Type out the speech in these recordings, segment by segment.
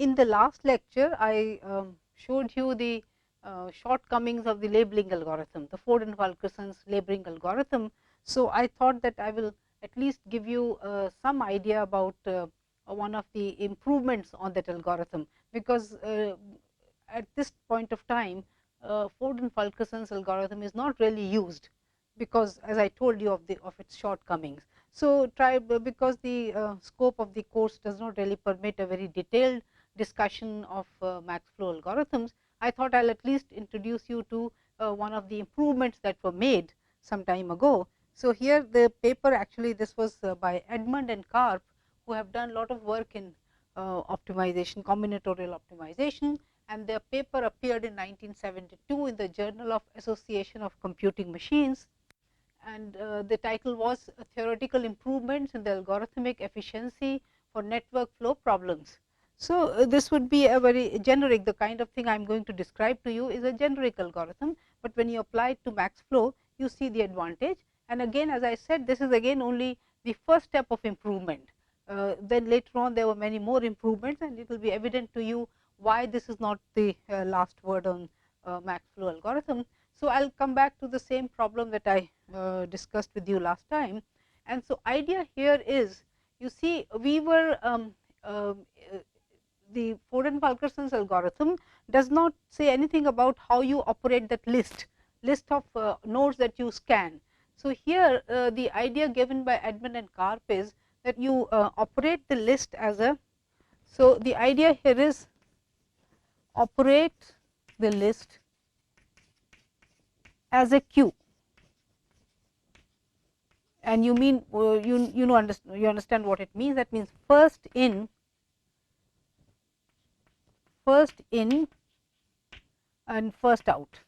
in the last lecture, I showed you the shortcomings of the labeling algorithm, the Ford and Fulkerson's labeling algorithm. So, I thought that I will at least give you some idea about one of the improvements on that algorithm, because at this point of time Ford and Fulkerson's algorithm is not really used, because as I told you of its shortcomings. So, because the scope of the course does not really permit a very detailed discussion of max flow algorithms, I thought I will at least introduce you to one of the improvements that were made some time ago. So, here the paper, actually this was by Edmonds-Karp, who have done a lot of work in optimization, combinatorial optimization, and their paper appeared in 1972 in the Journal of Association of Computing Machines, and the title was Theoretical Improvements in the Algorithmic Efficiency for Network Flow Problems. So, this would be a very generic, the kind of thing I am going to describe to you is a generic algorithm, but when you apply it to max flow, you see the advantage. And again, as I said, this is again only the first step of improvement. Then later on there were many more improvements, and it will be evident to you why this is not the last word on max flow algorithm. So, I will come back to the same problem that I discussed with you last time. And so, idea here is, you see, we were the Ford and Fulkerson's algorithm does not say anything about how you operate that list of nodes that you scan. So, here the idea given by Edmonds-Karp is that you operate the list as a, so the idea here is operate the list as a queue, and you mean you understand what it means. That means first in and first out.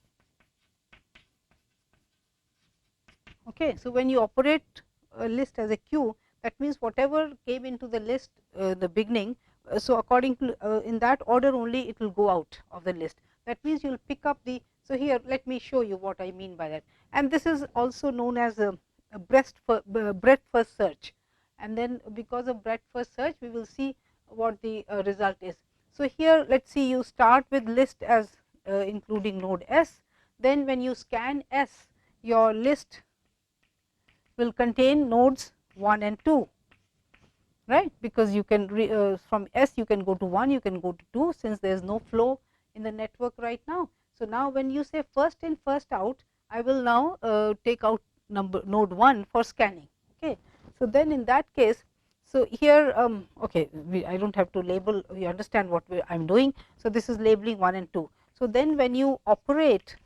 Okay. So, when you operate a list as a queue, that means whatever came into the list the beginning, so according to in that order only it will go out of the list. That means you will pick up the, so here let me show you what I mean by that, and this is also known as a breadth first search, and then because of breadth first search we will see what the result is. So, here let us see, you start with list as including node S, then when you scan S, your list will contain nodes 1 and 2, right, because you can from S you can go to 1, you can go to 2, since there is no flow in the network right now. So, now when you say first in first out, I will now take out node 1 for scanning. Okay. So, then in that case, so here okay, I do not have to label, you understand what I am doing. So, this is labeling 1 and 2. So, then when you operate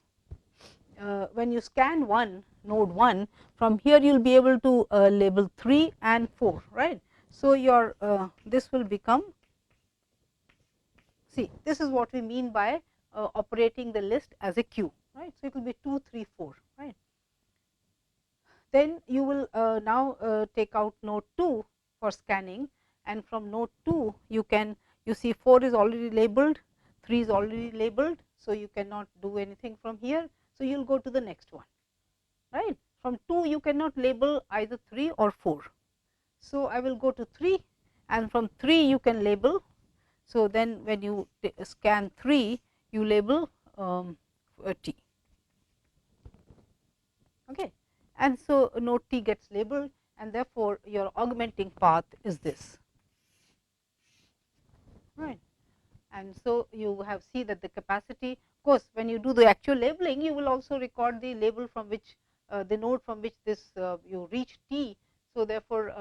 when you scan node 1, from here you will be able to label 3 and 4, right. So, your this will become, see, this is what we mean by operating the list as a queue, right. So, it will be 2, 3, 4, right. Then you will now take out node 2 for scanning, and from node 2 you can, you see 4 is already labeled, 3 is already labeled. So, you cannot do anything from here. So, you will go to the next one, right. From 2 you cannot label either 3 or 4. So, I will go to 3, and from 3 you can label. So, then when you scan 3 you label T. Okay. And so, node T gets labeled, and therefore, your augmenting path is this, right. And so, you have see that the capacity, of course, when you do the actual labeling, you will also record the label from which the node from which this you reach T. So, therefore,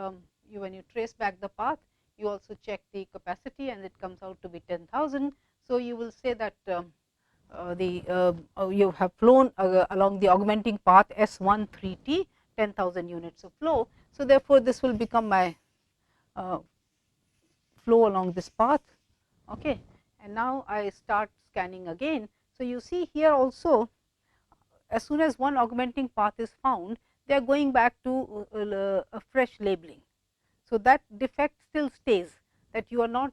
you when you trace back the path, you also check the capacity, and it comes out to be 10,000. So, you will say that you have flown along the augmenting path S13T, 10,000 units of flow. So, therefore, this will become my flow along this path. Okay. And now, I start scanning again. So, you see here also, as soon as one augmenting path is found, they are going back to a fresh labeling. So, that defect still stays, that you are not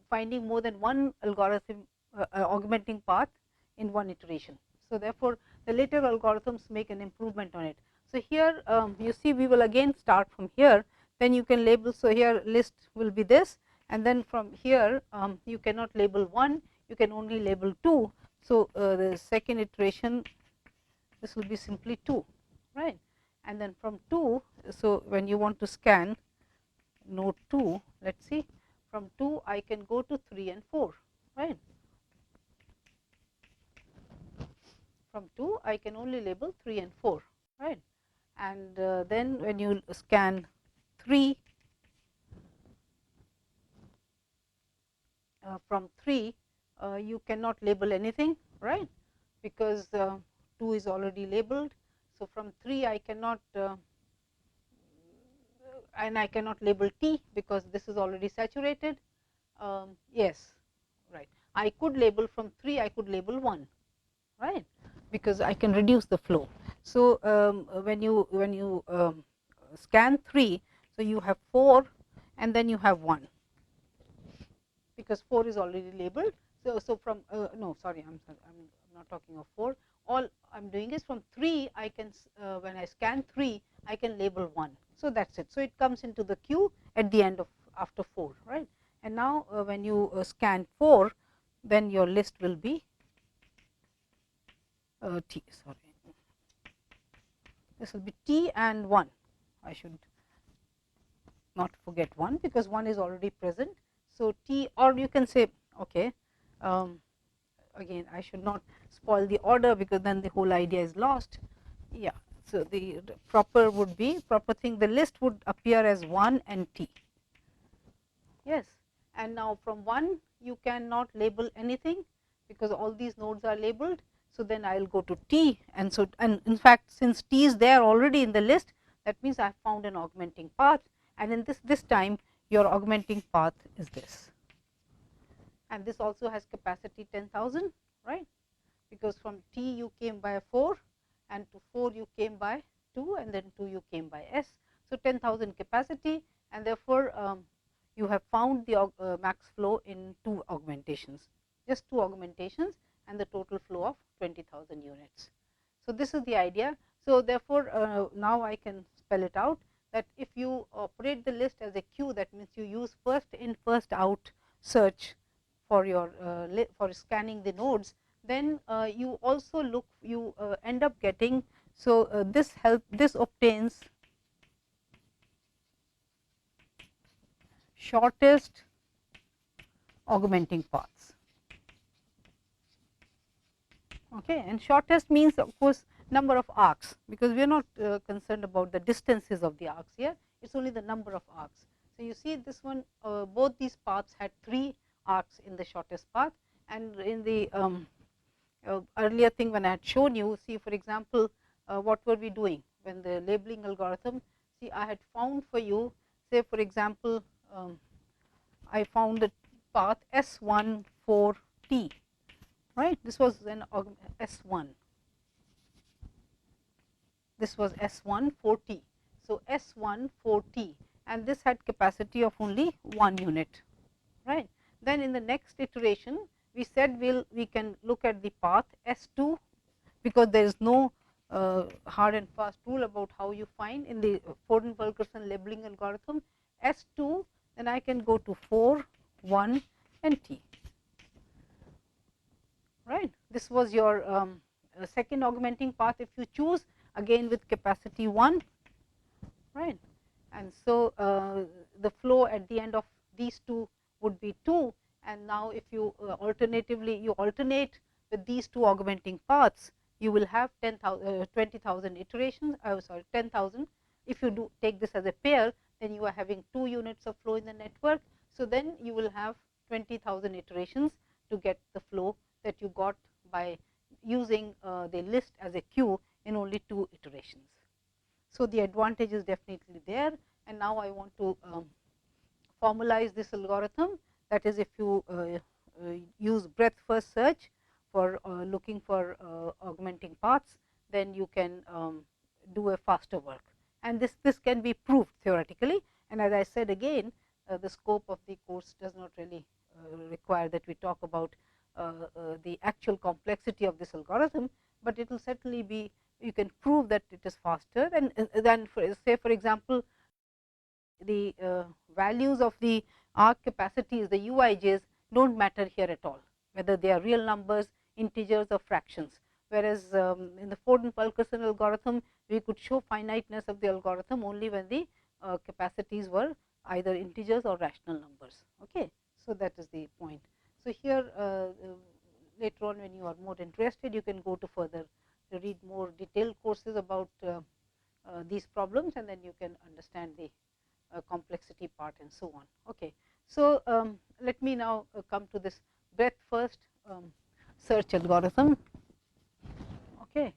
finding more than one algorithm augmenting path in one iteration. So, therefore, the later algorithms make an improvement on it. So, here you see we will again start from here, then you can label. So, here list will be this, and then from here you cannot label 1, you can only label 2. So, the second iteration, this will be simply 2, right, and then from 2. So, when you want to scan node 2, let us see, from 2 I can go to 3 and 4, right. From 2 I can only label 3 and 4, right, and then when you scan 3, from 3 you cannot label anything, right, because 2 is already labeled. So, from 3 I cannot and I cannot label T because this is already saturated. Yes, right. I could label from 3, I could label 1, right, because I can reduce the flow. So, when you scan 3, so you have 4 and then you have 1, because 4 is already labeled. So, from no, sorry, I'm not talking of 4. All I'm doing is from 3 I can when I scan 3 I can label 1. So, that's it. So, it comes into the queue at the end of after 4, right. And now, when you scan 4, then your list will be T, sorry, this will be T and 1. I should not forget 1 because 1 is already present. So, T, or you can say, okay, again I should not spoil the order because then the whole idea is lost. Yeah. So, the proper would be, proper thing, the list would appear as 1 and T. Yes. And now, from 1 you cannot label anything because all these nodes are labeled. So, then I will go to T, and so, and in fact, since T is there already in the list, that means I have found an augmenting path, and in this time your augmenting path is this, and this also has capacity 10,000, right, because from T you came by 4, and to 4 you came by 2, and then 2 you came by S. So, 10,000 capacity, and therefore, you have found the max flow in 2 augmentations, just 2 augmentations, and the total flow of 20,000 units. So, this is the idea. So, therefore, now I can spell it out, that if you operate the list as a queue, that means you use first in first out search for your for scanning the nodes, then you also look, you end up getting. So, this obtains shortest augmenting paths. Okay, and shortest means, of course, number of arcs, because we are not concerned about the distances of the arcs here, it is only the number of arcs. So, you see this one, both these paths had 3 arcs in the shortest path, and in the earlier thing when I had shown you, see, for example, what were we doing when the labeling algorithm, see, I had found for you, say for example, I found the path S14T, right, this was an S1, this was S14T. So, S14T, and this had capacity of only 1 unit, right. Then in the next iteration we said we can look at the path S2, because there is no hard and fast rule about how you find in the Ford-Fulkerson labeling algorithm S2, then I can go to 4, 1 and T, right. This was your second augmenting path if you choose, again with capacity 1, right. And so, the flow at the end of these 2 would be 2, and now if you alternatively you alternate with these 2 augmenting paths, you will have 20,000 iterations, sorry, 10,000. If you do take this as a pair, then you are having 2 units of flow in the network. So, then you will have 20,000 iterations to get the flow that you got by using the list as a queue in only 2 iterations. So, the advantage is definitely there, and now I want to formalize this algorithm, that is, if you use breadth first search for looking for augmenting paths, then you can do a faster work, and this can be proved theoretically. And as I said again, the scope of the course does not really require that we talk about the actual complexity of this algorithm, but it will certainly be, you can prove that it is faster, and then say for example, the values of the arc capacities, the uij's, don't matter here at all, whether they are real numbers, integers or fractions. Whereas in the Ford-Fulkerson algorithm, we could show finiteness of the algorithm only when the capacities were either integers or rational numbers. Okay. So, that is the point. So, here later on when you are more interested, you can go to further to read more detailed courses about these problems, and then you can understand the complexity part and so on. Okay. So, let me now come to this breadth first search algorithm. Okay.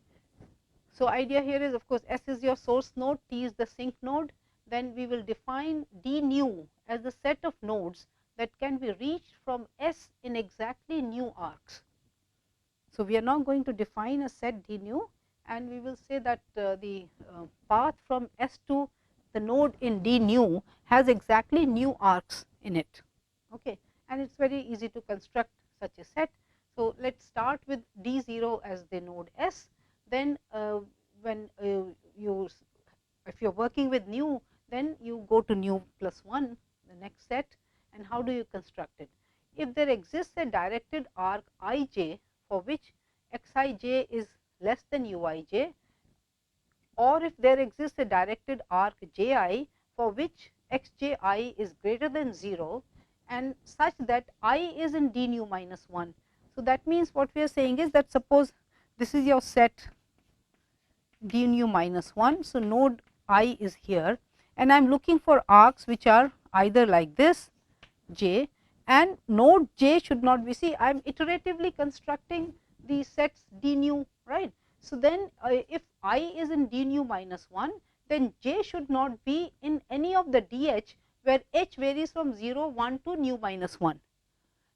So, idea here is, of course, S is your source node, T is the sink node. Then we will define d nu as the set of nodes that can be reached from S in exactly new arcs. So, we are now going to define a set d nu, and we will say that the path from S to the node in d nu has exactly new arcs in it. Okay. And it is very easy to construct such a set. So, let us start with d 0 as the node S. Then when if you are working with nu, then you go to nu plus 1, the next set. And how do you construct it? If there exists a directed arc I j for which x I j is less than u I j, or if there exists a directed arc j I for which x j I is greater than 0 and such that I is in d nu minus 1. So, that means what we are saying is that suppose this is your set d nu minus 1. So, node I is here, and I am looking for arcs which are either like this j, and node j should not be, see I am iteratively constructing the sets d nu, right. So, then if I is in d nu minus 1, then j should not be in any of the d h where h varies from 0, 1 to nu minus 1.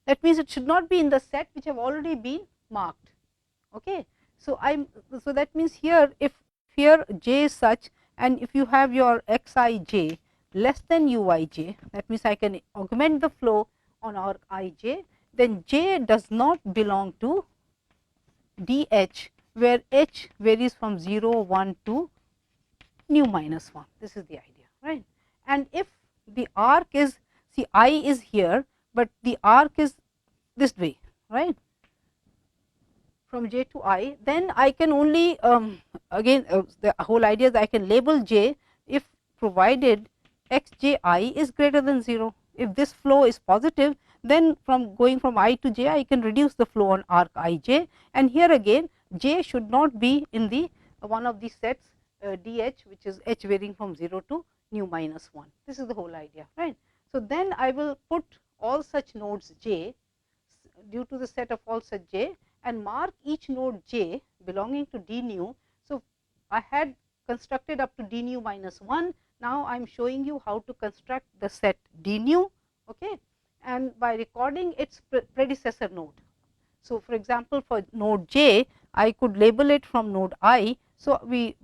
That means, it should not be in the set which have already been marked. Okay. So, so that means here if here j is such, and if you have your x I j less than u I j, that means I can augment the flow on arc I j, then j does not belong to d h where h varies from 0, 1 to nu minus 1. This is the idea, right. And if the arc is, see I is here, but the arc is this way, right, from j to I, then I can only again the whole idea is I can label j if provided x j I is greater than 0. If this flow is positive, then from going from I to j, I can reduce the flow on arc I j, and here again j should not be in the one of these sets dh, which is h varying from 0 to nu minus 1. This is the whole idea, right. So, then I will put all such nodes j due to the set of all such j and mark each node j belonging to d nu. So, I had constructed up to d nu minus 1. Now, I am showing you how to construct the set d nu, okay, and by recording its predecessor node. So, for example, for node j, I could label it from node I. So, we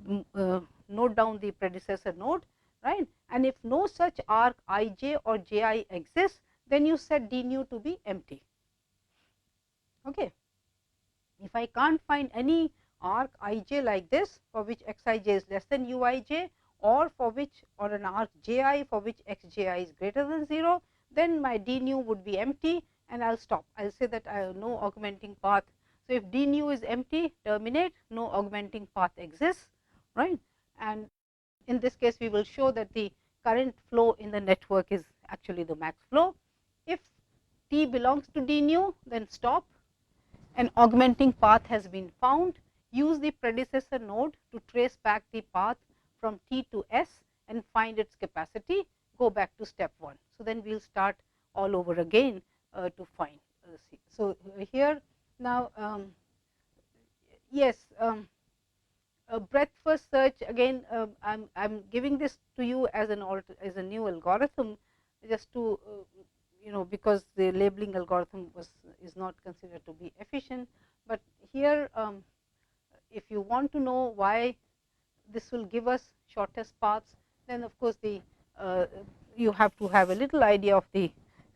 note down the predecessor node, right, and if no such arc I j or j I exists, then you set d nu to be empty. Okay. If I can't find any arc I j like this for which x I j is less than u I j, or for which, or an arc j I for which x j I is greater than 0, then my d nu would be empty, and I will stop. I will say that I have no augmenting path. So, if d nu is empty, terminate, no augmenting path exists, right. And in this case, we will show that the current flow in the network is actually the max flow. If t belongs to d nu, then stop. An augmenting path has been found. Use the predecessor node to trace back the path from t to s and find its capacity. Go back to step 1. So, then we will start all over again to find C. So, here now yes, a breadth first search, again I am giving this to you as a new algorithm, just to because the labeling algorithm is not considered to be efficient. But here if you want to know why this will give us shortest paths, then of course the you have to have a little idea of the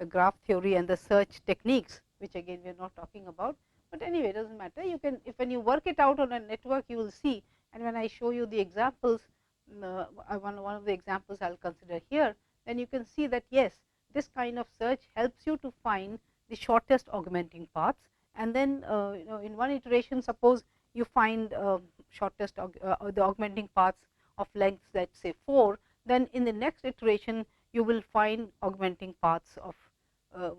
graph theory and the search techniques, which again we are not talking about. But anyway, it does not matter. You can, if when you work it out on a network, you will see, and when I show you the examples, one of the examples I will consider here, then you can see that yes, this kind of search helps you to find the shortest augmenting paths, and then in one iteration, suppose you find shortest the augmenting paths of length, let us say 4, then in the next iteration you will find augmenting paths of 4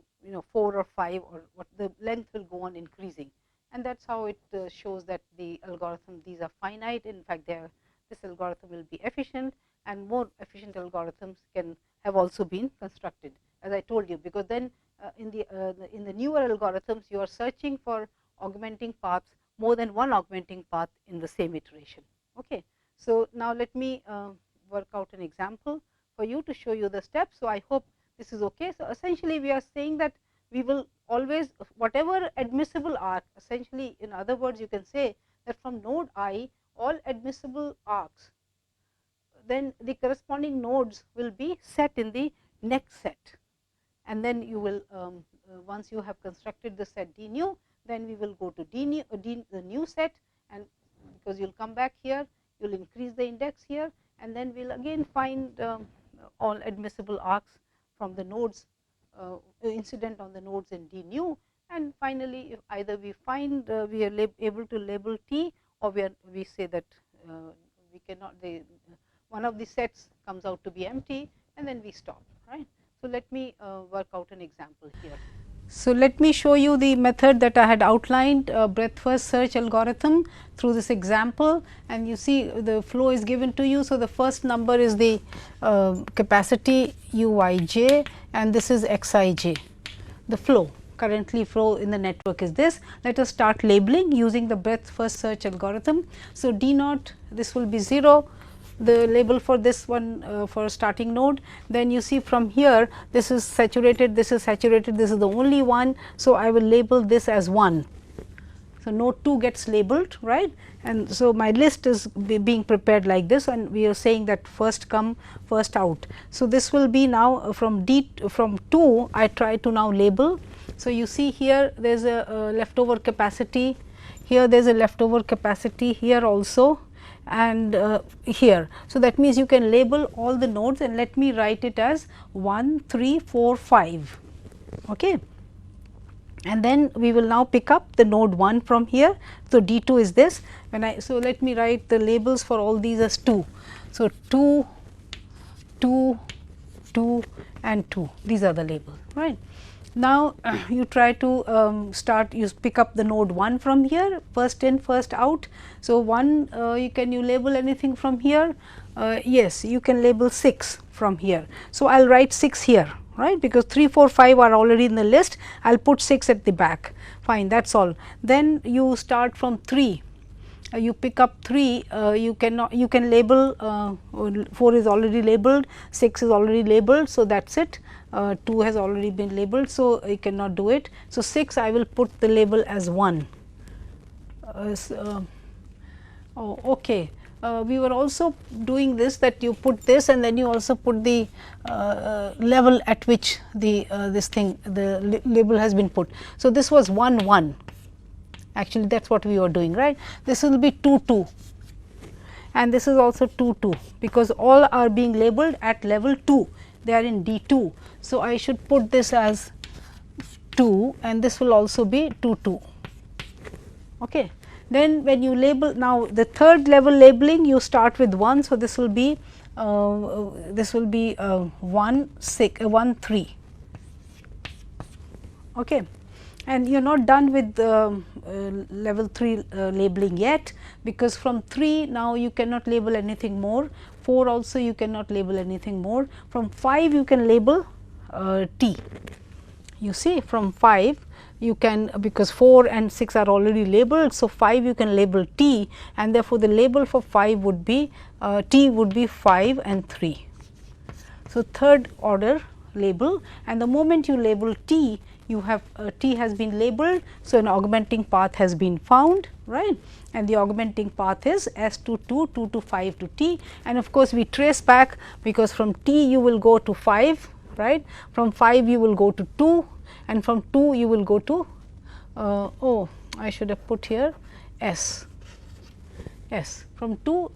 or 5, or what the length will go on increasing, and that is how it shows that the algorithm, these are finite. In fact, this algorithm will be efficient, and more efficient algorithms can have also been constructed, as I told you, because then in the newer algorithms you are searching for augmenting paths, more than one augmenting path in the same iteration. Okay. So, now let me work out an example for you to show you the steps. So, I hope this is okay. So, essentially we are saying that we will always, whatever admissible arc, essentially in other words you can say that from node I, all admissible arcs, then the corresponding nodes will be set in the next set, and then you will once you have constructed the set d new, then we will go to the new set, and because you will come back here, you will increase the index here, and then we will again find all admissible arcs from the nodes incident on the nodes in d new, and finally if either we find we are able to label T, or we say that we cannot, one of the sets comes out to be empty, and then we stop, right. So, let me work out an example here. So, let me show you the method that I had outlined, breadth first search algorithm through this example, and you see the flow is given to you. So, the first number is the capacity uij, and this is xij, the flow. Currently flow in the network is this. Let us start labeling using the breadth first search algorithm. So, d naught, this will be 0, the label for this one for starting node. Then you see from here, this is saturated, this is saturated, this is the only one. So, I will label this as 1. So, node 2 gets labeled, right, and so my list is being prepared like this, and we are saying that first come first out. So, this will be now from 2 I try to now label. So, you see here there is a leftover capacity, here there is a leftover capacity, here also, and here. So, that means you can label all the nodes, and let me write it as 1, 3, 4, 5. Okay. And then we will now pick up the node 1 from here. So, d 2 is this. So, let me write the labels for all these as 2. So, 2, 2, 2 and 2, these are the labels, right. Now, you try to you pick up the node 1 from here, first in first out. So, 1 can you label anything from here? Yes, you can label 6 from here. So, I will write 6 here, right, because 3, 4, 5 are already in the list. I will put 6 at the back, fine, that is all. Then you start from 3. You pick up 3, you can label 4 is already labeled, 6 is already labeled. So, that is it. 2 has already been labeled, so you cannot do it. So, 6 I will put the label as 1. Okay. We were also doing this, that you put this and then you also put the level at which the label has been put. So, this was 1 1, actually that is what we were doing, right. This will be 2 2, and this is also 2 2, because all are being labeled at level 2, they are in d 2. So, I should put this as 2, and this will also be 2 2. Okay. Then when you label, now the third level labeling, you start with 1. So, this will be 1 6 1 3. Okay. And you are not done with level 3 labeling yet, because from 3 now you cannot label anything more, 4 also you cannot label anything more, from 5 you can label T. You see, from 5 you can, because 4 and 6 are already labeled. So, 5 you can label T, and therefore, the label for 5 would be T would be 5 and 3. So, third order label, and the moment you label T, you have T has been labeled. So, an augmenting path has been found, right, and the augmenting path is S to 2, 2 to 5 to T, and of course, we trace back, because from T you will go to 5, right, from 5 you will go to 2, and from 2 you will go to I should have put here S. S. From 2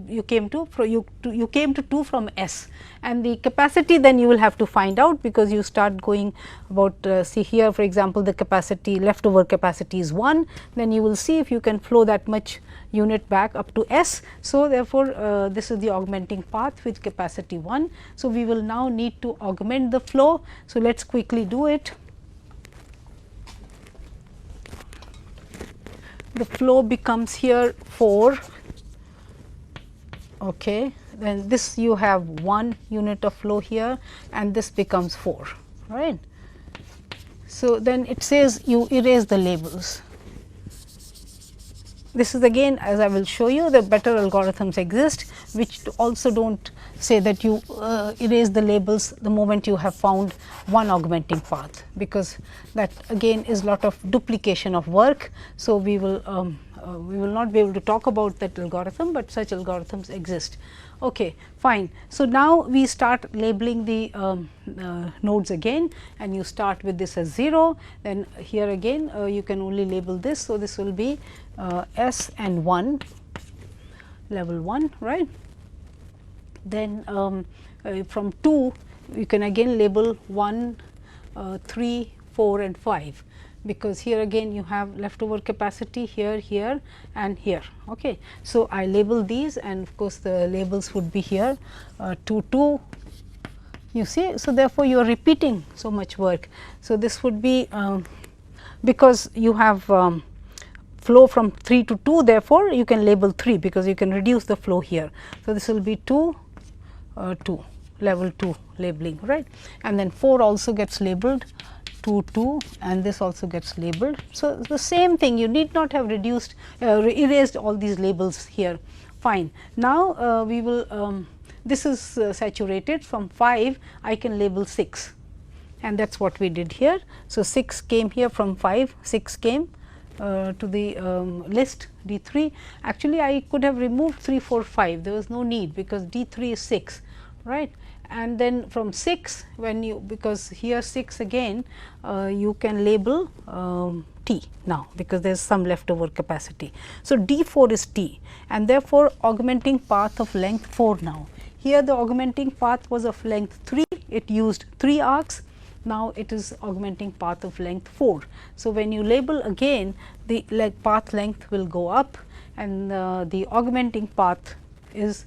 you came to you came to 2 from S, and the capacity then you will have to find out, because you start going about see here for example, the capacity leftover capacity is 1, then you will see if you can flow that much unit back up to S. So, therefore, this is the augmenting path with capacity 1. So, we will now need to augment the flow. So, let us quickly do it. The flow becomes here 4, okay. Then this you have 1 unit of flow here, and this becomes 4, right. So, then it says you erase the labels. This is again, as I will show you, the better algorithms exist, which also do not say that you erase the labels the moment you have found one augmenting path, because that again is lot of duplication of work. So, we will not be able to talk about that algorithm, but such algorithms exist. Okay, fine. So, now we start labeling the nodes again, and you start with this as 0, then here again you can only label this. So, this will be S and 1, level 1, right. Then from 2 you can again label 1, 3, 4 and 5, because here again you have leftover capacity here, here and here. Okay. So, I label these, and of course, the labels would be here 2, 2, you see. So, therefore, you are repeating so much work. So, this would be because you have flow from 3 to 2, therefore, you can label 3, because you can reduce the flow here. So, this will be 2, 2, level 2 labeling, right, and then 4 also gets labeled 2, 2, and this also gets labeled. So, the same thing, you need not have reduced erased all these labels here, fine. Now, we will this is saturated. From 5 I can label 6, and that is what we did here. So, 6 came here from 5, 6 came to the list D 3. Actually, I could have removed 3, 4, 5, there was no need, because D 3 is 6, right. And then from 6, when you, because here 6 again you can label T now, because there is some leftover capacity. So, D 4 is T, and therefore, augmenting path of length 4 now. Here the augmenting path was of length 3, it used 3 arcs. Now, it is augmenting path of length 4. So, when you label again, the path length will go up, and the augmenting path is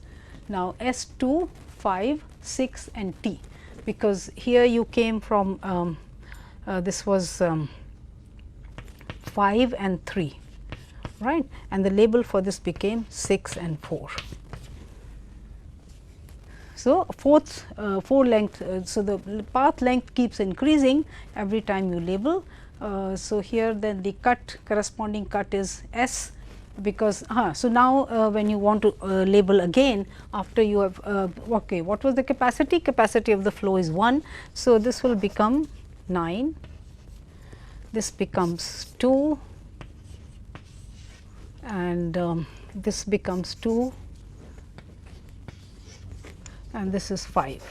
now S 2, 5, 6 and T, because here you came from this was 5 and 3, right, and the label for this became 6 and 4. So, 4 length, so the path length keeps increasing every time you label. So, here then the cut, corresponding cut is S, because so now when you want to label again after you have okay, what was the capacity? Capacity of the flow is 1. So, this will become 9, this becomes 2, and this becomes 2, and this is 5.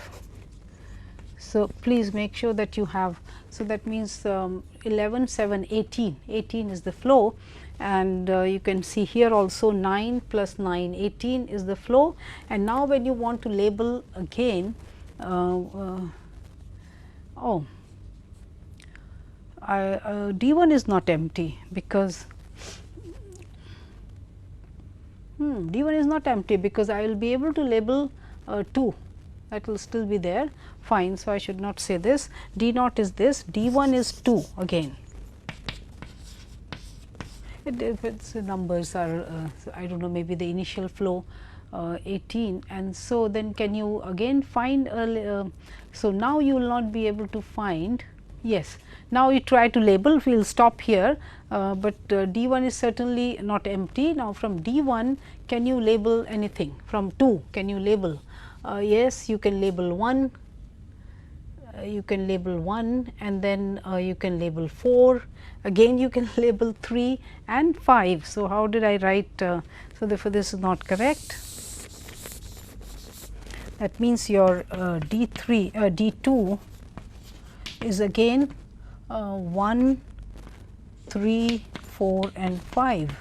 So, please make sure that you have, so that means 11, 7, 18, 18 is the flow, and you can see here also 9 plus 9, 18 is the flow. And now, when you want to label again, D1 is not empty, because D1 is not empty, because I will be able to label 2, that will still be there, fine. So, I should not say this, D naught is this, D1 is 2 again. If its numbers are I do not know, maybe the initial flow 18, and so then can you again find so now you will not be able to find, yes, now you try to label, we will stop here, but D1 is certainly not empty. Now, from D1 can you label anything? From 2 can you label? Yes, you can label 1, you can label 1, and then you can label 4, again you can label 3 and 5. So, how did I write? So, therefore, this is not correct. That means your D3 D2 is again 1, 3, 4 and 5.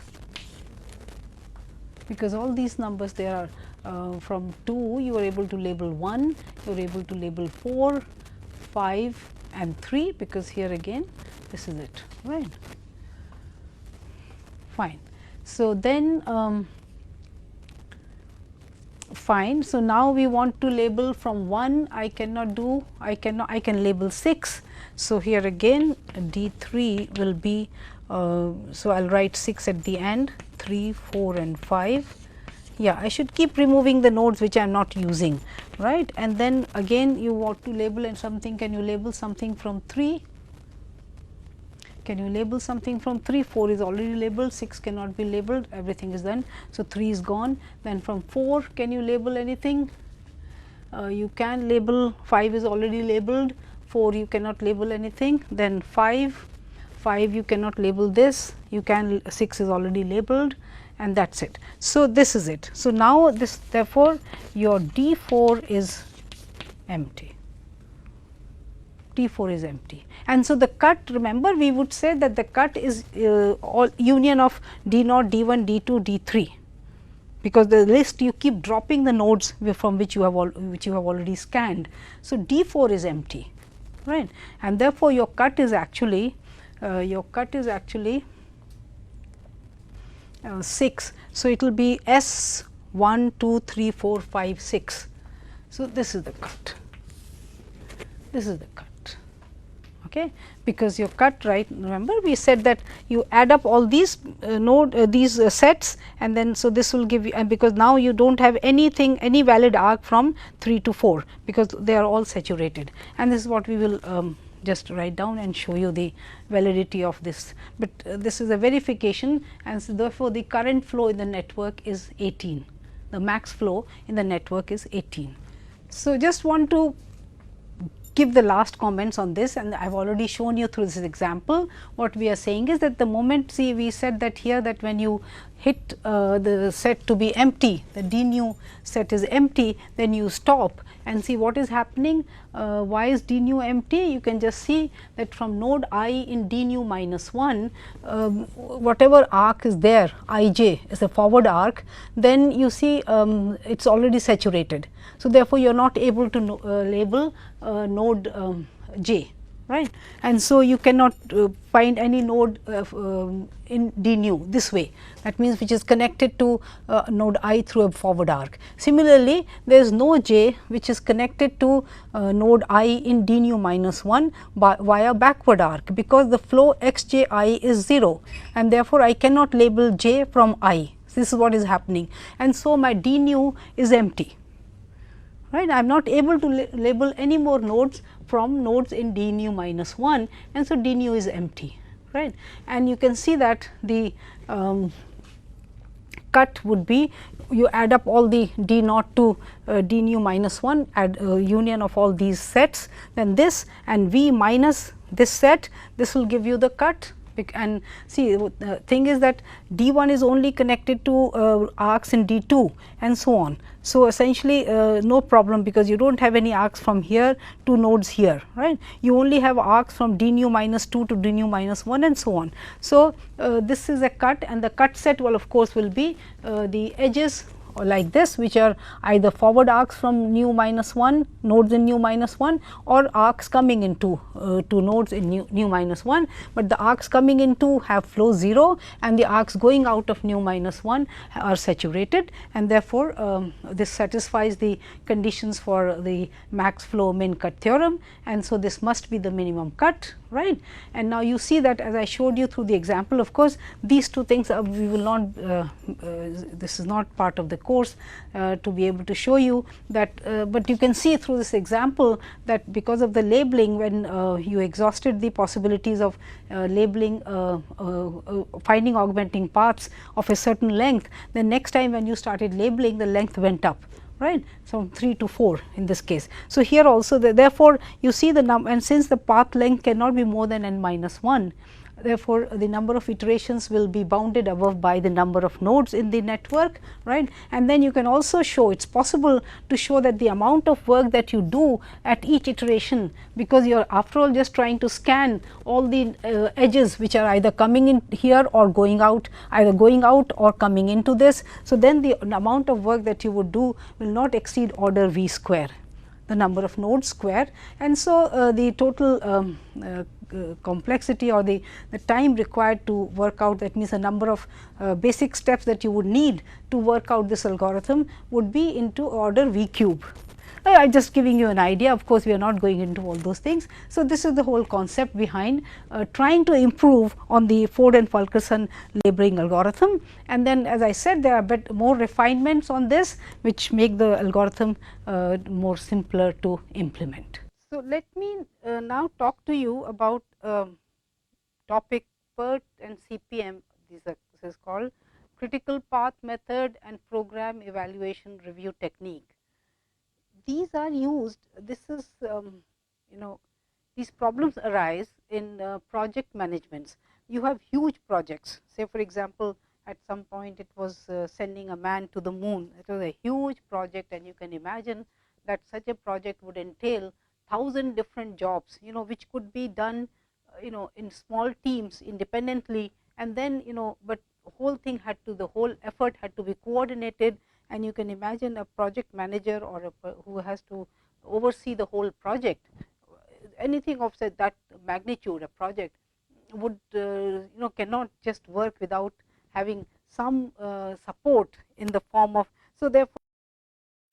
because all these numbers there are from 2 you are able to label 1, you are able to label 4, 5 and 3, because here again this is it, right. Fine. So, then fine. So, now we want to label from 1, I cannot do, I can label 6. So, here again D 3 will be, so I will write 6 at the end, 3, 4 and 5. Yeah, I should keep removing the nodes which I am not using, right. And then again you want to label and something, can you label something from 3? Can you label something from 3? 4 is already labeled, 6 cannot be labeled, everything is done. So, 3 is gone. Then from 4, can you label anything? You can label, 5 is already labeled, 4 you cannot label anything. Then 5 you cannot label this, you can, 6 is already labeled, and that is it. So, this is it. So, now this, therefore, your D 4 is empty. D 4 is empty. And so, the cut, remember we would say that the cut is all union of D 0, D 1, D 2, D 3, because the list you keep dropping the nodes from which you have already scanned. So, D 4 is empty, right, and therefore, your cut is actually 6. So, it will be S 1, 2, 3, 4, 5, 6. So, this is the cut, this is the cut. Okay, because your cut, right, remember we said that you add up all these these sets, and then so this will give you, and because now you do not have anything, any valid arc from 3 to 4, because they are all saturated, and this is what we will just write down and show you the validity of this. But this is a verification, and so therefore, the current flow in the network is 18, the max flow in the network is 18. So, just want to give the last comments on this, and I have already shown you through this example. What we are saying is that the moment, see, we said that here that when you hit the set to be empty, the D nu set is empty, then you stop and see what is happening. Why is D nu empty? You can just see that from node I in D nu minus 1, whatever arc is there, I j is a forward arc, then you see it is already saturated. So, therefore, you are not able to label node j, right, and so you cannot find any node in D nu this way, that means which is connected to node I through a forward arc. Similarly, there is no j which is connected to node I in D nu minus 1 via backward arc, because the flow x j I is 0, and therefore, I cannot label j from I. This is what is happening, and so my D nu is empty. Right, I am not able to label any more nodes from nodes in D nu minus 1, and so D nu is empty, right. And you can see that the cut would be, you add up all the D naught to D nu minus 1, add union of all these sets, then this and V minus this set, this will give you the cut. And see, the thing is that D 1 is only connected to arcs in D 2 and so on. So, essentially no problem, because you do not have any arcs from here to nodes here, right. You only have arcs from D nu minus 2 to D nu minus 1 and so on. So, this is a cut, and the cut set will of course will be the edges like this, which are either forward arcs from nu minus 1, nodes in nu minus 1, or arcs coming into to nodes in nu minus 1, but the arcs coming into have flow 0, and the arcs going out of nu minus 1 are saturated, and therefore, this satisfies the conditions for the max flow min cut theorem, and so this must be the minimum cut, right. And now, you see that as I showed you through the example, of course, these two things we will not, this is not part of the course to be able to show you that, but you can see through this example that because of the labeling, when you exhausted the possibilities of labeling finding augmenting paths of a certain length, then next time when you started labeling, the length went up, right. So, 3 to 4 in this case. So, here also therefore, you see the number, and since the path length cannot be more than n minus 1, therefore, the number of iterations will be bounded above by the number of nodes in the network, right. And then you can also show, it is possible to show that the amount of work that you do at each iteration, because you are after all just trying to scan all the edges which are either coming in here or going out, either going out or coming into this. So, then the amount of work that you would do will not exceed order v square, the number of nodes square. And so, the total complexity or the time required to work out, that means the number of basic steps that you would need to work out this algorithm would be into order v cube. I am just giving you an idea, of course, we are not going into all those things. So, this is the whole concept behind trying to improve on the Ford and Fulkerson labeling algorithm. And then, as I said, there are more refinements on this, which make the algorithm more simpler to implement. So, let me now talk to you about topic PERT and CPM. This is called critical path method and program evaluation review technique. These are used, this is these problems arise in project managements. You have huge projects, say for example, at some point it was sending a man to the moon. It was a huge project, and you can imagine that such a project would entail 1,000 different jobs, which could be done in small teams independently, and then but the whole thing had to, the whole effort had to be coordinated. And you can imagine a project manager or who has to oversee the whole project, anything of that magnitude, a project would cannot just work without having some support in the form of, so therefore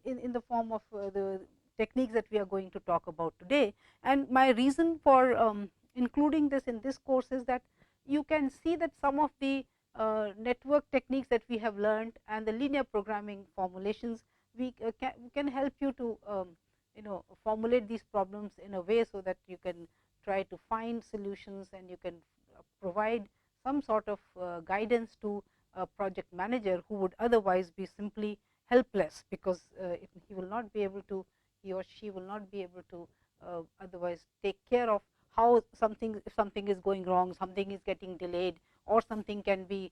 in the form of the techniques that we are going to talk about today. And my reason for including this in this course is that you can see that some of the network techniques that we have learned and the linear programming formulations, we can help you to formulate these problems in a way so that you can try to find solutions, and you can provide some sort of guidance to a project manager who would otherwise be simply helpless, because he will not be able to, he or she will not be able to otherwise take care of how something, if something is going wrong, something is getting delayed, or something can be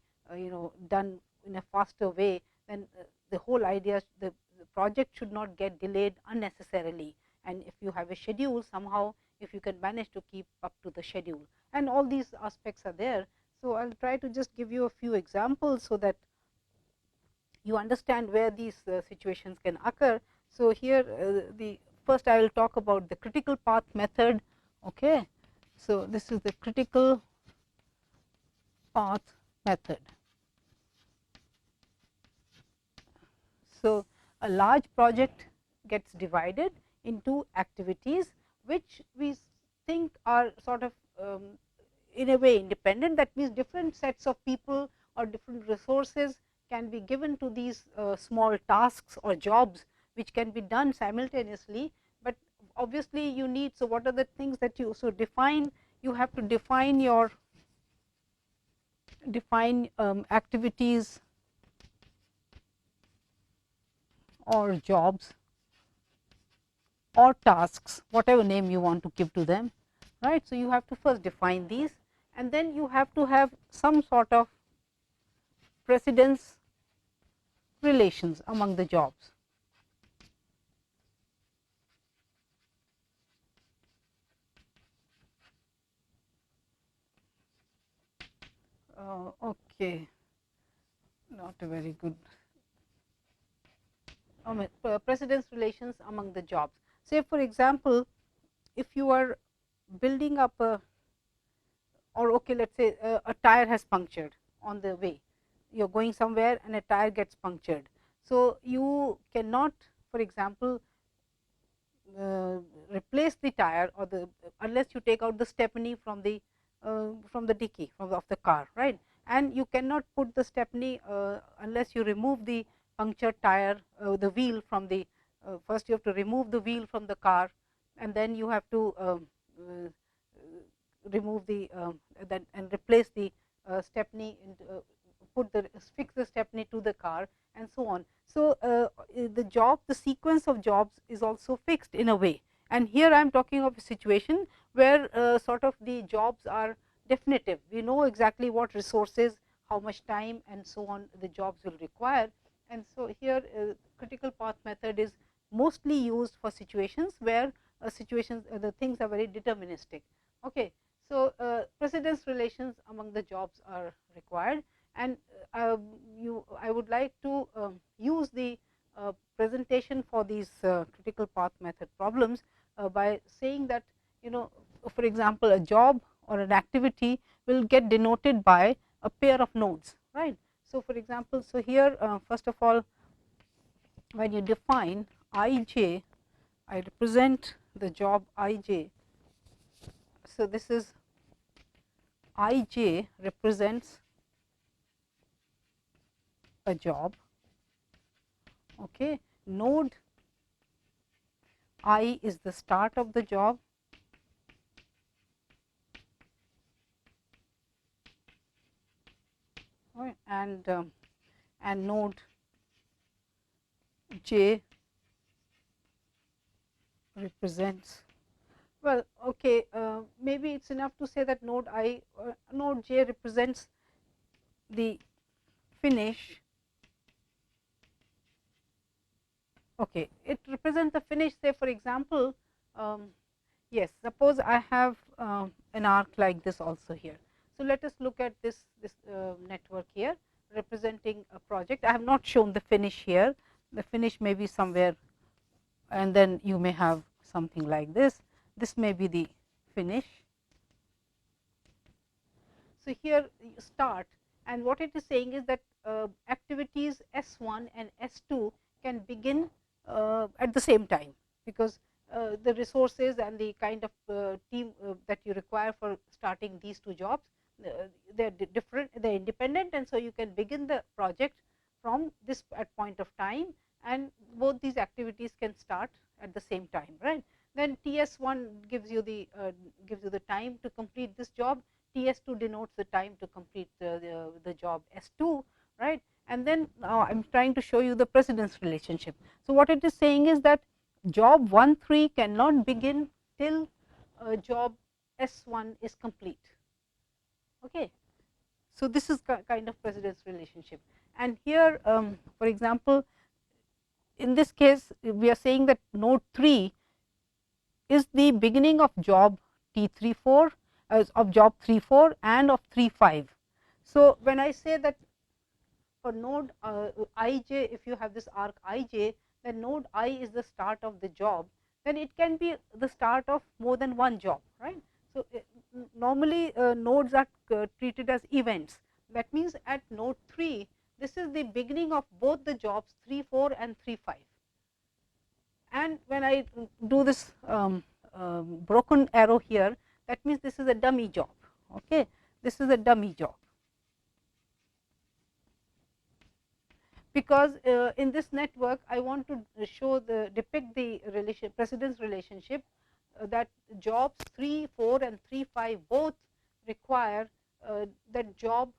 done in a faster way, then the whole idea, the project should not get delayed unnecessarily. And if you have a schedule, somehow if you can manage to keep up to the schedule, and all these aspects are there. So, I will try to just give you a few examples so that you understand where these situations can occur. So, here the first I will talk about the critical path method. Okay. So, this is the critical path method. So, a large project gets divided into activities which we think are sort of in a way independent. That means, different sets of people or different resources can be given to these small tasks or jobs which can be done simultaneously, but obviously you need. So, what are the things that you define? You have to define your activities or jobs or tasks, whatever name you want to give to them, right. So, you have to first define these, and then you have to have some sort of precedence relations among the jobs. Okay, not a very good precedence relations among the jobs. Say for example, if you are building up a, or okay, let us say a tire has punctured on the way, you are going somewhere and a tire gets punctured. So, you cannot, for example, replace the tire or the, unless you take out the stepney from the dicky of the car, right. And you cannot put the stepney unless you remove the punctured tire, the wheel from the, first you have to remove the wheel from the car, and then you have to remove the that and replace the stepney, fix the stepney to the car, and so on. So, the sequence of jobs is also fixed in a way, and here I am talking of a situation where sort of the jobs are definitive. We know exactly what resources, how much time and so on the jobs will require. And so, here critical path method is mostly used for situations where situations the things are very deterministic. Okay. So, precedence relations among the jobs are required, and I would like to use the presentation for these critical path method problems by saying that, for example, a job or an activity will get denoted by a pair of nodes, right. So, for example, so here first of all, when you define I represent the job ij. So, this is ij represents a job. Okay. Node I is the start of the job, right, and node j represents, well, okay, maybe it's enough to say that node j represents the finish. Okay, it represents the finish. Say, for example, yes, suppose I have an arc like this also here. So, let us look at this network here representing a project. I have not shown the finish here. The finish may be somewhere, and then you may have something like this. This may be the finish. So, here you start, and what it is saying is that activities S1 and S2 can begin at the same time, because the resources and the kind of team that you require for starting these two jobs, they are different, they are independent, and so you can begin the project from this at point of time, and both these activities can start at the same time, right. Then TS1 gives you the time to complete this job. TS2 denotes the time to complete the job S2, right. And then now I am trying to show you the precedence relationship. So, what it is saying is that job 1-3 cannot begin till job S1 is complete. Okay. So, this is kind of precedence relationship, and here for example, in this case we are saying that node 3 is the beginning of job T34, of job 34 and of 35. So, when I say that for node ij, if you have this arc ij, then node I is the start of the job, then it can be the start of more than one job, right. So, normally nodes are treated as events. That means, at node 3, this is the beginning of both the jobs 34 and 35. And when I do this broken arrow here, that means this is a dummy job. Okay. This is a dummy job, because in this network I want to depict the precedence relationship, that jobs 3, 4 and 3, 5 both require that job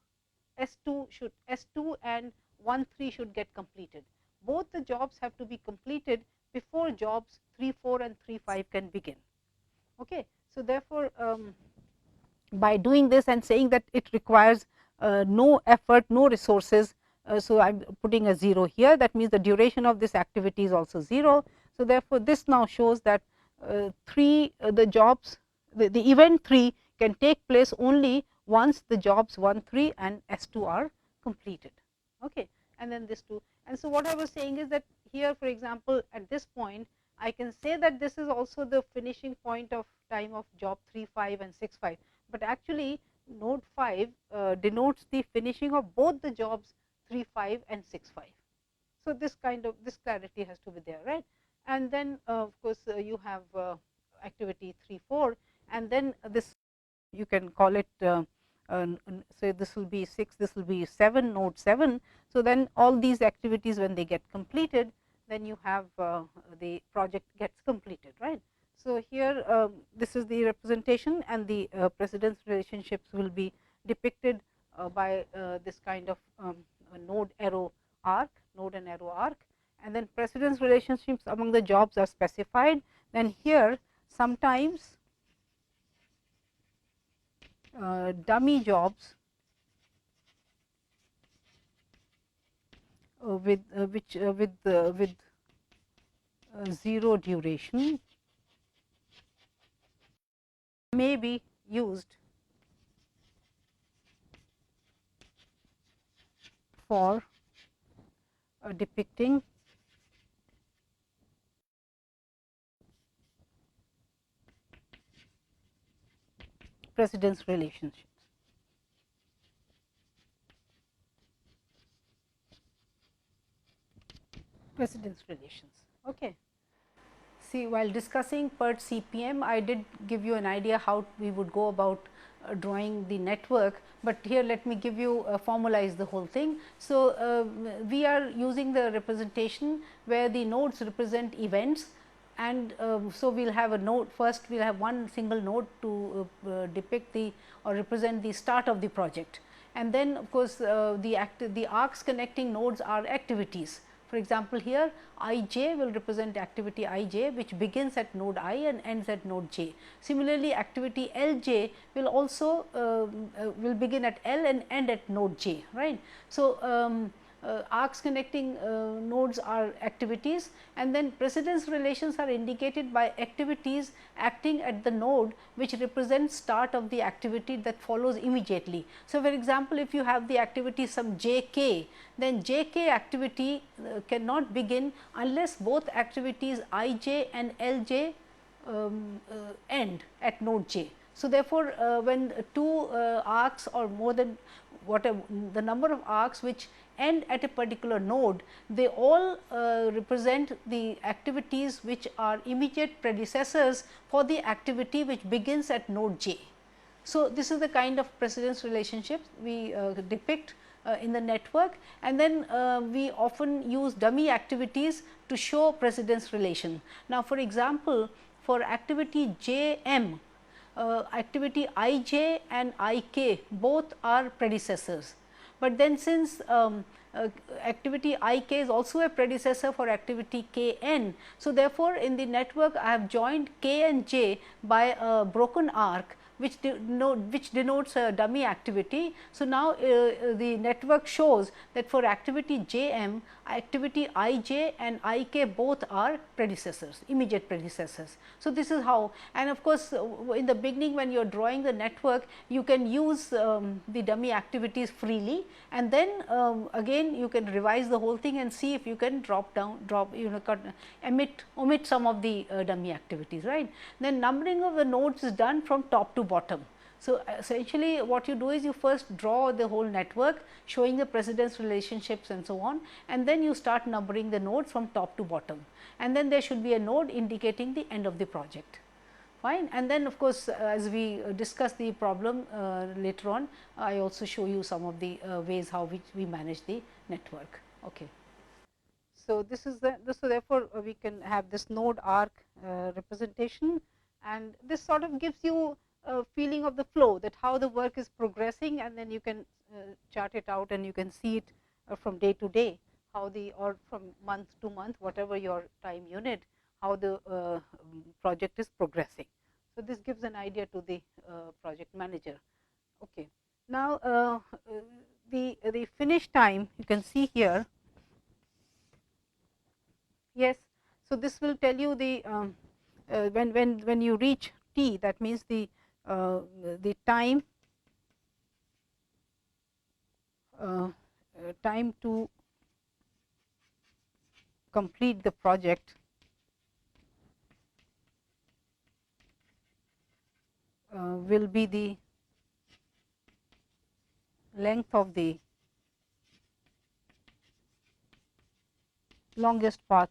S2 and 1-3 should get completed. Both the jobs have to be completed before jobs 3, 4 and 3, 5 can begin. Okay. So, therefore, by doing this and saying that it requires no effort, no resources, so I am putting a 0 here, that means the duration of this activity is also 0. So, therefore, this now shows that the jobs, the event 3 can take place only once the jobs 1, 3 and S2 are completed. Okay. And then this 2, and so what I was saying is that here, for example, at this point I can say that this is also the finishing point of time of job 3, 5 and 6, 5, but actually node 5 denotes the finishing of both the jobs 3, 5 and 6, 5. So, this clarity has to be there, right. And then of course, you have activity 3, 4, and then this you can call it say this will be 6, this will be 7, node 7. So, then all these activities, when they get completed, then you have the project gets completed, right. So, here this is the representation, and the precedence relationships will be depicted by this kind of node arrow arc, node and arrow arc, and then precedence relationships among the jobs are specified. Then here sometimes dummy jobs with which with 0 duration may be used for depicting precedence relationships. Precedence relations. Okay. See, while discussing PERT CPM, I did give you an idea how we would go about drawing the network, but here let me give you formalize the whole thing. So, we are using the representation where the nodes represent events, and so we will have a node. First we will have one single node to depict the or represent the start of the project, and then of course, the arcs connecting nodes are activities. For example, here I j will represent activity I j, which begins at node I and ends at node j. Similarly, activity L j will also will begin at L and end at node j, right. So, arcs connecting nodes are activities, and then precedence relations are indicated by activities acting at the node which represents start of the activity that follows immediately. So, for example, if you have the activity some j k, then j k activity cannot begin unless both activities I j and L j end at node j. So, therefore, when two arcs or more than whatever the number of arcs which end at a particular node, they all represent the activities which are immediate predecessors for the activity which begins at node j. So, this is the kind of precedence relationships we depict in the network, and then we often use dummy activities to show precedence relation. Now, for example, for activity j m, activity I j and I k both are predecessors, but then since activity I k is also a predecessor for activity k n. So, therefore, in the network I have joined k and j by a broken arc which denotes a dummy activity. So, now the network shows that for activity j m, activity I j and I k both are predecessors, immediate predecessors. So, this is how, and of course, in the beginning when you are drawing the network, you can use the dummy activities freely, and then again you can revise the whole thing and see if you can omit some of the dummy activities, right. Then numbering of the nodes is done from top to bottom. So, essentially what you do is you first draw the whole network showing the precedence relationships and so on, and then you start numbering the nodes from top to bottom, and then there should be a node indicating the end of the project. Fine. And then of course, as we discuss the problem later on, I also show you some of the ways how we manage the network. Okay. So, this is so therefore, we can have this node arc representation, and this sort of gives you a feeling of the flow, that how the work is progressing, and then you can chart it out and you can see it from day to day, how the or from month to month, whatever your time unit, how the project is progressing. So, this gives an idea to the project manager. Okay. Now, the finish time you can see here. Yes. So, this will tell you the when you reach t, that means the time time to complete the project will be the length of the longest path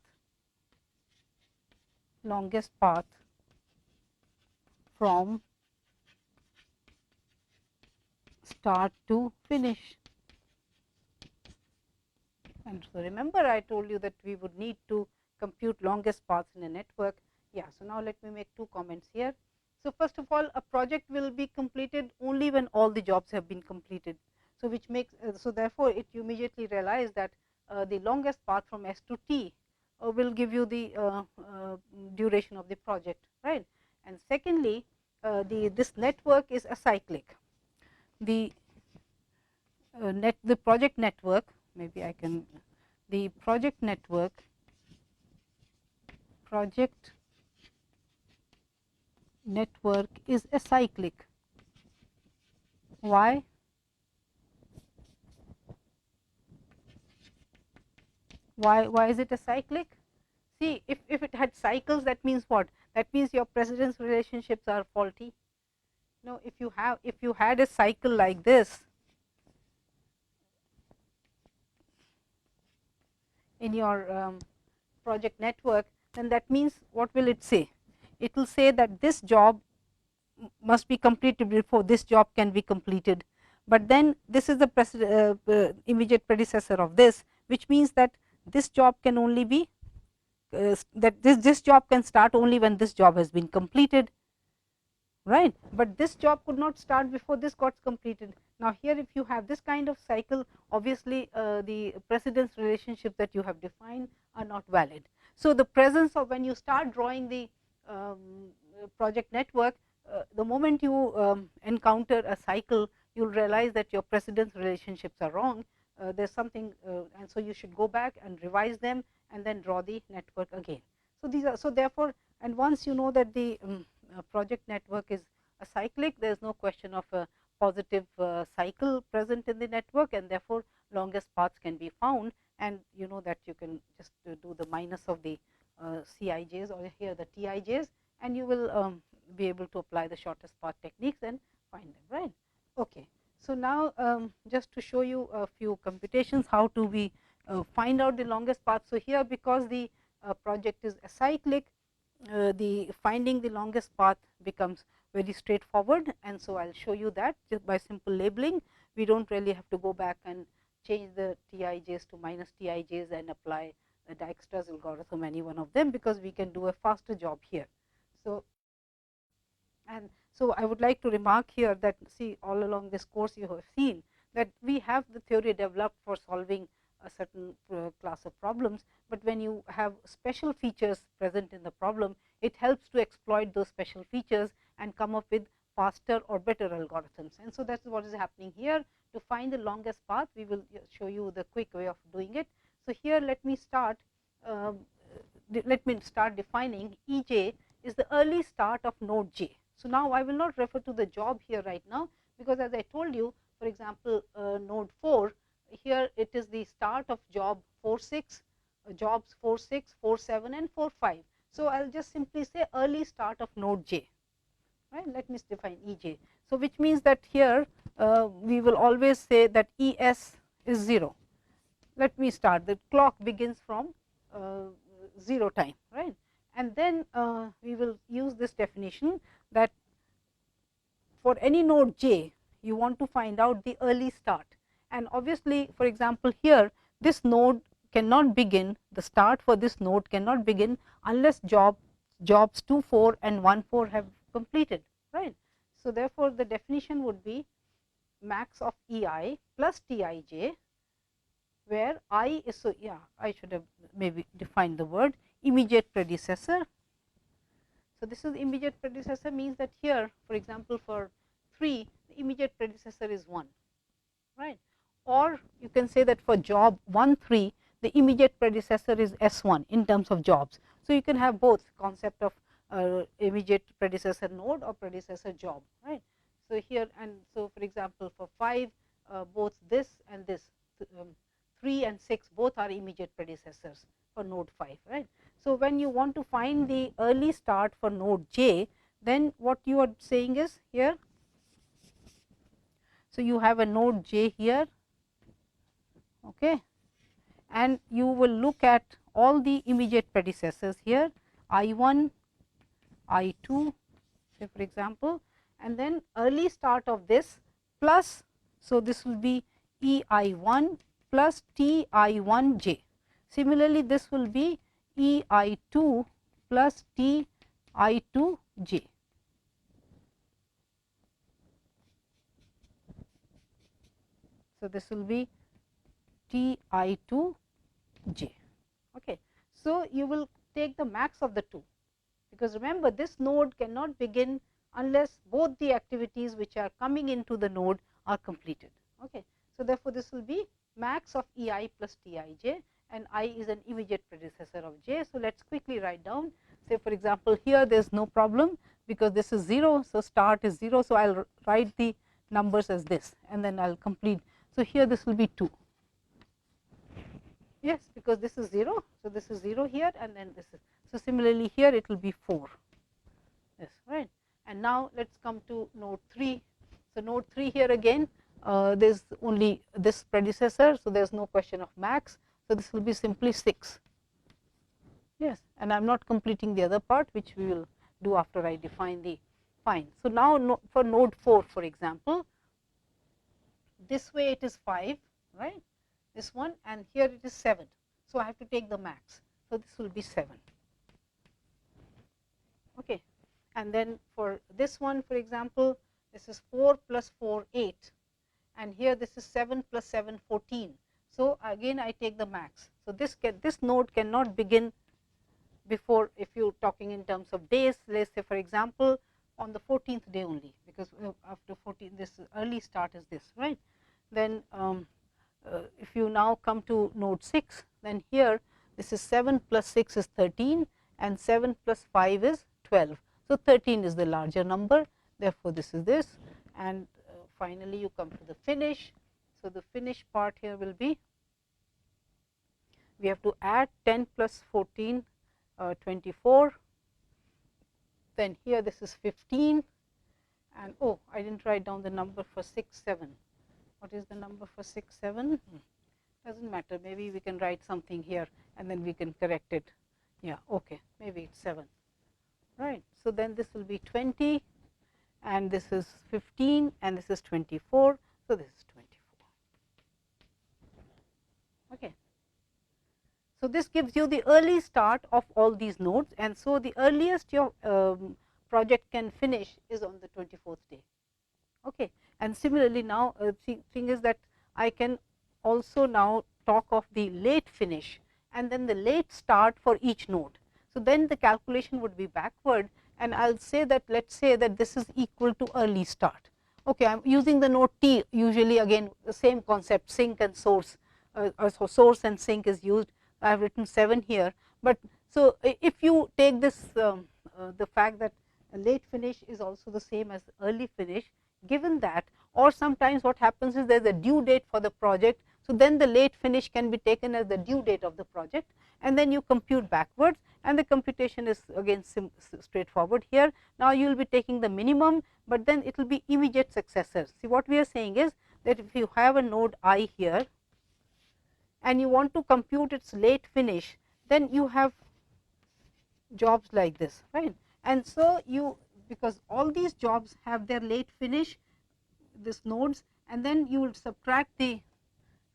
from start to finish. And so, remember I told you that we would need to compute longest paths in a network. Yeah. So, now let me make two comments here. So, first of all, a project will be completed only when all the jobs have been completed. So, which makes so therefore, it you immediately realize that the longest path from S to T will give you the duration of the project, right. And secondly, this network is acyclic. the the project network, maybe I can, the project network is acyclic. Why? Why is it acyclic? See, if it had cycles, that means what? That means your precedence relationships are faulty. No, if you had a cycle like this in your project network, then that means what will it say? It will say that this job must be completed before this job can be completed. But then this is the immediate predecessor of this, which means that this job can only be that this job can start only when this job has been completed, right? But this job could not start before this got completed. Now here, if you have this kind of cycle, obviously the precedence relationships that you have defined are not valid. So the presence of, when you start drawing the project network, the moment you encounter a cycle, you'll realize that your precedence relationships are wrong. There's something, and so you should go back and revise them and then draw the network again. So these are, so therefore, and once you know that the project network is acyclic, there is no question of a positive cycle present in the network, and therefore longest paths can be found. And you know that you can just do the minus of the Cij's, or here the Tij's, and you will be able to apply the shortest path techniques and find them, right? Okay. So now just to show you a few computations, how do we find out the longest path. So here, because the project is acyclic, the finding the longest path becomes very straightforward, and so I'll show you that just by simple labeling. We don't really have to go back and change the Tij's to minus Tij's and apply the Dijkstra's algorithm, any one of them, because we can do a faster job here. So, and so I would like to remark here that, see, all along this course you have seen that we have the theory developed for solving a certain class of problems, but when you have special features present in the problem, it helps to exploit those special features and come up with faster or better algorithms. And so that's what is happening here. To find the longest path, we will show you the quick way of doing it. So here, let me start defining Ej is the early start of node j. So now I will not refer to the job here right now, because as I told you, for example, node 4, here it is the start of job 4.6, jobs 4.6, 4.7 and 4.5. So I'll just simply say early start of node j, right? Let me define Ej. So which means that here we will always say that Es is 0. Let me start, the clock begins from 0 time, right? And then we will use this definition that for any node j, you want to find out the early start. And obviously, for example, here this node cannot begin, the start for this node cannot begin unless jobs 2.4 and 1.4 have completed, right? So therefore, the definition would be max of Ei plus Tij, where I is, so yeah, I should have maybe defined the word immediate predecessor. So this is immediate predecessor, means that here, for example, for 3, the immediate predecessor is 1, right? Or you can say that for job 1.3, the immediate predecessor is S1 in terms of jobs. So you can have both concept of immediate predecessor node or predecessor job, right? So here, and so for example, for 5, both this and this, 3 and 6 both are immediate predecessors for node 5, right? So when you want to find the early start for node j, then what you are saying is here, so you have a node j here, okay, and you will look at all the immediate predecessors here, I1, I2, say for example, and then early start of this plus, so this will be EI1 plus TI1j. Similarly, this will be EI2 plus TI2j. So this will be TI2j. Okay. So you will take the max of the two, because remember, this node cannot begin unless both the activities which are coming into the node are completed. Okay. So, therefore, this will be max of E I plus T I j, and I is an immediate predecessor of j. So, let us quickly write down, say for example, here there is no problem because this is 0. So, start is 0. So, I will write the numbers as this and then I will complete. So, here this will be 2. Yes, because this is 0. So, this is 0 here and then this is. So, similarly here it will be 4. Yes, right. And now let us come to node 3. So, node 3 here again there is only this predecessor. So, there is no question of max. So, this will be simply 6. Yes, and I am not completing the other part, which we will do after I define the fine. So, now for node 4 for example, this way it is 5, right, this one, and here it is 7. So, I have to take the max. So, this will be 7. Okay. And then for this one for example, this is 4 plus 4 8, and here this is 7 plus 7 14. So, again I take the max. So, this node cannot begin before, if you are talking in terms of days, let us say for example on the 14th day only, because after 14 this early start is this, right. Then if you now come to node 6, then here this is 7 plus 6 is 13 and 7 plus 5 is 12. So, 13 is the larger number, therefore, this is this, and finally, you come to the finish. So, the finish part here will be, we have to add 10 plus 14 24, then here this is 15, and oh, I did not write down the number for 6 7. What is the number for 6 7? Does not matter, maybe we can write something here and then we can correct it. Yeah, okay, maybe it is 7, right. So, then this will be 20 and this is 15 and this is 24. So, this is 24. Okay. So, this gives you the early start of all these nodes, and so the earliest your project can finish is on the 24th day. Okay. And similarly, now thing is that I can also now talk of the late finish and then the late start for each node. So, then the calculation would be backward, and I will say that, let us say that this is equal to early start. Okay, I am using the node T, usually again the same concept, sink and source, so source and sink is used. I have written 7 here, but so if you take this the fact that late finish is also the same as early finish, given that, or sometimes what happens is there is a due date for the project. So, then the late finish can be taken as the due date of the project, and then you compute backwards, and the computation is again straightforward here. Now, you will be taking the minimum, but then it will be immediate successors. See, what we are saying is that if you have a node I here and you want to compute its late finish, then you have jobs like this, right. And so, you, because all these jobs have their late finish, this nodes, and then you will subtract the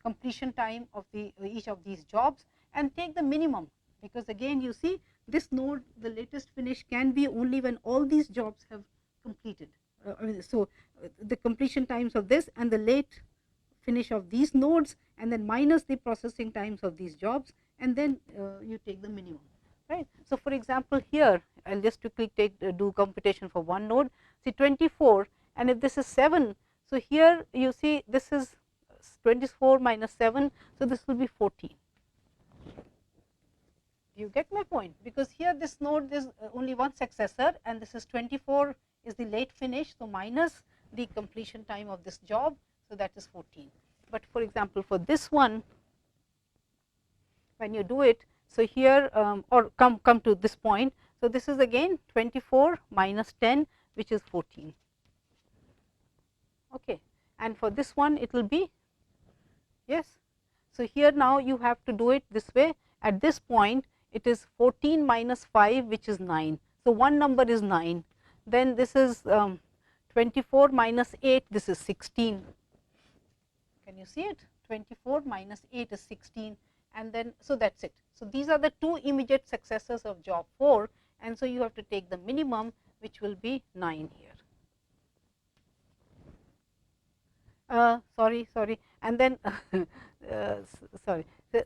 completion time of the each of these jobs and take the minimum, because again you see this node, the latest finish can be only when all these jobs have completed. So, the completion times of this and the late finish of these nodes, and then minus the processing times of these jobs, and then you take the minimum, right. So, for example, here I will just quickly do computation for one node, see 24, and if this is 7. So, here you see this is 24 minus 7. So, this will be 14. You get my point, because here this node is only one successor and this is 24 is the late finish. So, minus the completion time of this job. So, that is 14. But for example, for this one, when you do it, so here or come to this point. So, this is again 24 minus 10, which is 14. Okay. And for this one it will be, yes. So, here now you have to do it this way. At this point it is 14 minus 5, which is 9. So, one number is 9. Then this is 24 minus 8, this is 16. Can you see it? 24 minus 8 is 16, and then so that is it. So, these are the two immediate successors of job 4, and so you have to take the minimum, which will be 9 here. Sorry, and then sorry,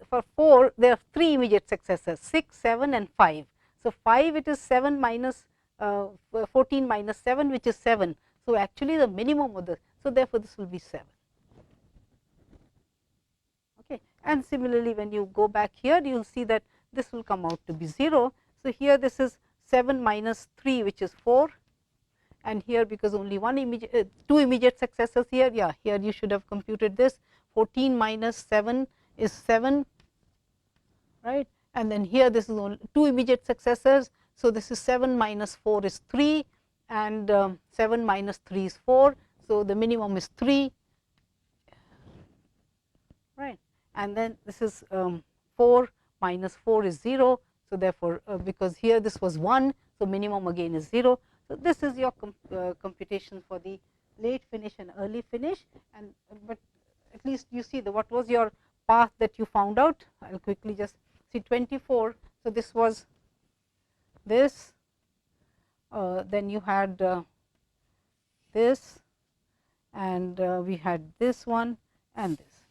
for 4 there are 3 immediate successors, 6, 7 and 5. So, 5 it is 7 minus 14 minus 7, which is 7. So, actually the minimum of the, so therefore, this will be 7. Okay. And similarly, when you go back here, you will see that this will come out to be 0. So, here this is 7 minus 3, which is 4, and here because only one immediate, 2 immediate successors here, yeah, here you should have computed this. 14 minus 7 is 7, right, and then here this is only 2 immediate successors. So, this is 7 minus 4 is 3, and 7 minus 3 is 4. So, the minimum is 3, right, and then this is 4 minus 4 is 0. So, therefore, because here this was 1, so minimum again is 0. So, this is your computation for the late finish and early finish, and but at least you see the what was your path that you found out. I will quickly just see 24. So, this was this, then you had this, and we had this one and this.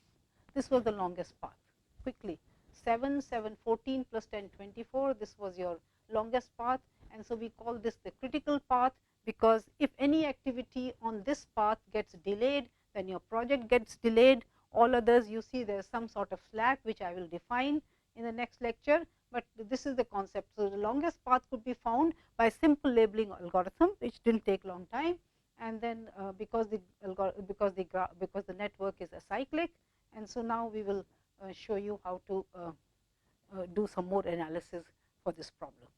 This was the longest path. Quickly, 7, 7, 14 plus 10, 24. This was your longest path, and so we call this the critical path, because if any activity on this path gets delayed, then your project gets delayed. All others, you see there is some sort of slack, which I will define in the next lecture, but this is the concept. So, the longest path could be found by simple labeling algorithm, which did not take long time, and then because the network is acyclic, and so now we will show you how to do some more analysis for this problem.